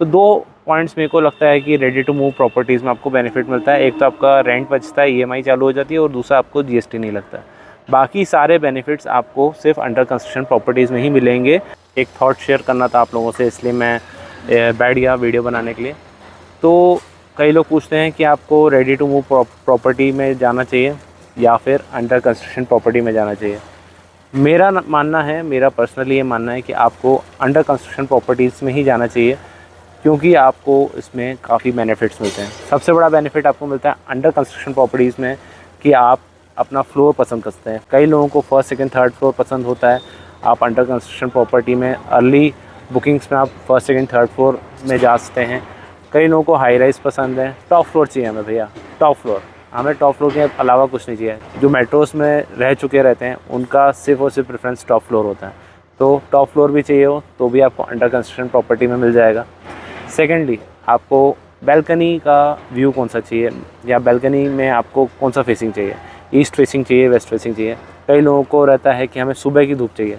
तो 2 पॉइंट्स मेरे को लगता है कि रेडी टू मूव प्रॉपर्टीज़ में आपको बेनिफिट मिलता है। एक तो आपका रेंट बचता है, ईएमआई चालू हो जाती है, और दूसरा आपको जीएसटी नहीं लगता है। बाकी सारे बेनिफिट्स आपको सिर्फ अंडर कंस्ट्रक्शन प्रॉपर्टीज़ में ही मिलेंगे। एक थॉट शेयर करना था आप लोगों से, इसलिए मैं बैठ गया वीडियो बनाने के लिए। तो कई लोग पूछते हैं कि आपको रेडी टू मूव प्रॉपर्टी में जाना चाहिए या फिर अंडर कंस्ट्रक्शन प्रॉपर्टी में जाना चाहिए। मेरा मानना है, मेरा पर्सनली ये मानना है कि आपको अंडर कंस्ट्रक्शन प्रॉपर्टीज़ में ही जाना चाहिए, क्योंकि आपको इसमें काफ़ी बेनिफिट्स मिलते हैं। सबसे बड़ा बेनिफिट आपको मिलता है अंडर कंस्ट्रक्शन प्रॉपर्टीज़ में कि आप अपना फ्लोर पसंद करते हैं। कई लोगों को फर्स्ट, सेकंड, थर्ड फ्लोर पसंद होता है। आप अंडर कंस्ट्रक्शन प्रॉपर्टी में अर्ली बुकिंग्स में आप फर्स्ट, सेकंड, थर्ड फ्लोर में जा सकते हैं। कई लोगों को हाई राइज पसंद है। टॉप फ्लोर चाहिए हमें भैया, टॉप फ्लोर। हमें टॉप फ्लोर के अलावा कुछ नहीं चाहिए। जो मेट्रोस में रह चुके रहते हैं उनका सिर्फ और सिर्फ प्रेफरेंस टॉप फ्लोर होता है। तो टॉप फ्लोर भी चाहिए हो तो भी आपको अंडर कंस्ट्रक्शन प्रॉपर्टी में मिल जाएगा। सेकेंडली, आपको बैल्कनी का व्यू कौन सा चाहिए, या बैल्कनी में आपको कौन सा फेसिंग चाहिए, ईस्ट फेसिंग चाहिए, वेस्ट फेसिंग चाहिए। कई लोगों को रहता है कि हमें सुबह की धूप चाहिए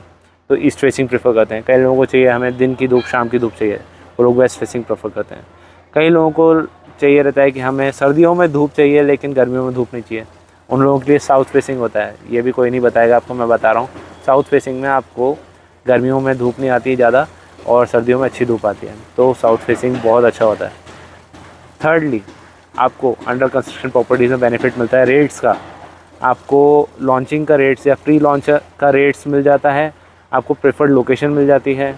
तो ईस्ट फेसिंग प्रेफर करते हैं। कई लोगों को चाहिए हमें दिन की धूप, शाम की धूप चाहिए, वो लोग वेस्ट फेसिंग प्रेफर करते हैं। कई लोगों को चाहिए रहता है कि हमें सर्दियों में धूप चाहिए लेकिन गर्मियों में धूप नहीं चाहिए, उन लोगों के लिए साउथ फेसिंग होता है। ये भी कोई नहीं बताएगा आपको, मैं बता रहा हूँ। साउथ फेसिंग में आपको गर्मियों में धूप नहीं आती ज़्यादा और सर्दियों में अच्छी धूप आती है, तो साउथ फेसिंग बहुत अच्छा होता है। थर्डली, आपको अंडर कंस्ट्रक्शन प्रॉपर्टीज़ में बेनिफिट मिलता है रेट्स का। आपको लॉन्चिंग का रेट्स या प्री लॉन्च का रेट्स मिल जाता है, आपको प्रेफर्ड लोकेशन मिल जाती है।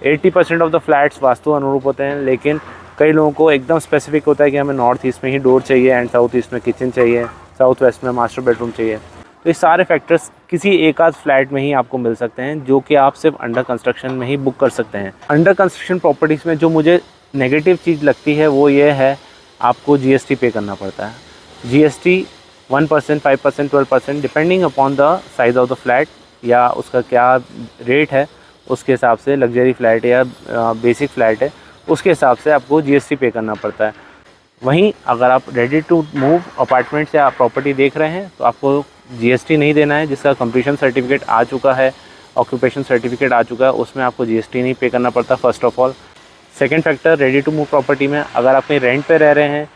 80% ऑफ द फ्लैट्स वास्तु अनुरूप होते हैं, लेकिन कई लोगों को एकदम स्पेसिफिक होता है कि हमें नॉर्थ ईस्ट में ही डोर चाहिए एंड साउथ ईस्ट में किचन चाहिए, साउथ वेस्ट में मास्टर बेडरूम चाहिए। तो ये सारे फैक्टर्स किसी एक आध फ्लैट में ही आपको मिल सकते हैं, जो कि आप सिर्फ अंडर कंस्ट्रक्शन में ही बुक कर सकते हैं। अंडर कंस्ट्रक्शन प्रॉपर्टीज़ में जो मुझे नेगेटिव चीज़ लगती है वो ये है, आपको जीएसटी पे करना पड़ता है। GST 1%, 5%, 12% depending upon the size of the flat या उसका क्या रेट है, उसके हिसाब से लग्जरी फ्लैट या बेसिक फ्लैट है, उसके हिसाब से आपको जीएसटी पे करना पड़ता है। वहीं अगर आप रेडी टू मूव अपार्टमेंट्स या प्रॉपर्टी देख रहे हैं तो आपको जीएसटी नहीं देना है। जिसका कंप्लीशन सर्टिफिकेट आ चुका है, ऑक्यूपेशन सर्टिफिकेट आ चुका है, उसमें आपको जीएसटी नहीं पे करना पड़ता, first of all. Second factor, ready to move property में अगर आप कहीं रेंट पे रह रहे हैं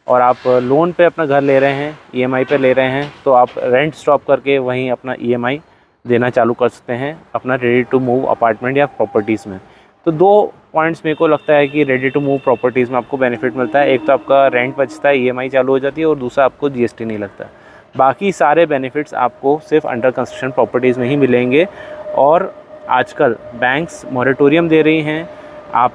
और आप लोन पे अपना घर ले रहे हैं, ईएमआई पे ले रहे हैं, तो आप रेंट स्टॉप करके वहीं अपना ईएमआई देना चालू कर सकते हैं अपना रेडी टू मूव अपार्टमेंट या प्रॉपर्टीज़ में। तो 2 पॉइंट्स मेरे को लगता है कि रेडी टू मूव प्रॉपर्टीज़ में आपको बेनिफिट मिलता है। एक तो आपका रेंट बचता है, ईएमआई चालू हो जाती है, और दूसरा आपको जीएसटी नहीं लगता है। बाकी सारे बेनिफिट्स आपको सिर्फ अंडर कंस्ट्रक्शन प्रॉपर्टीज़ में ही मिलेंगे। और आजकल बैंक्स मॉरेटोरियम दे रही हैं, आप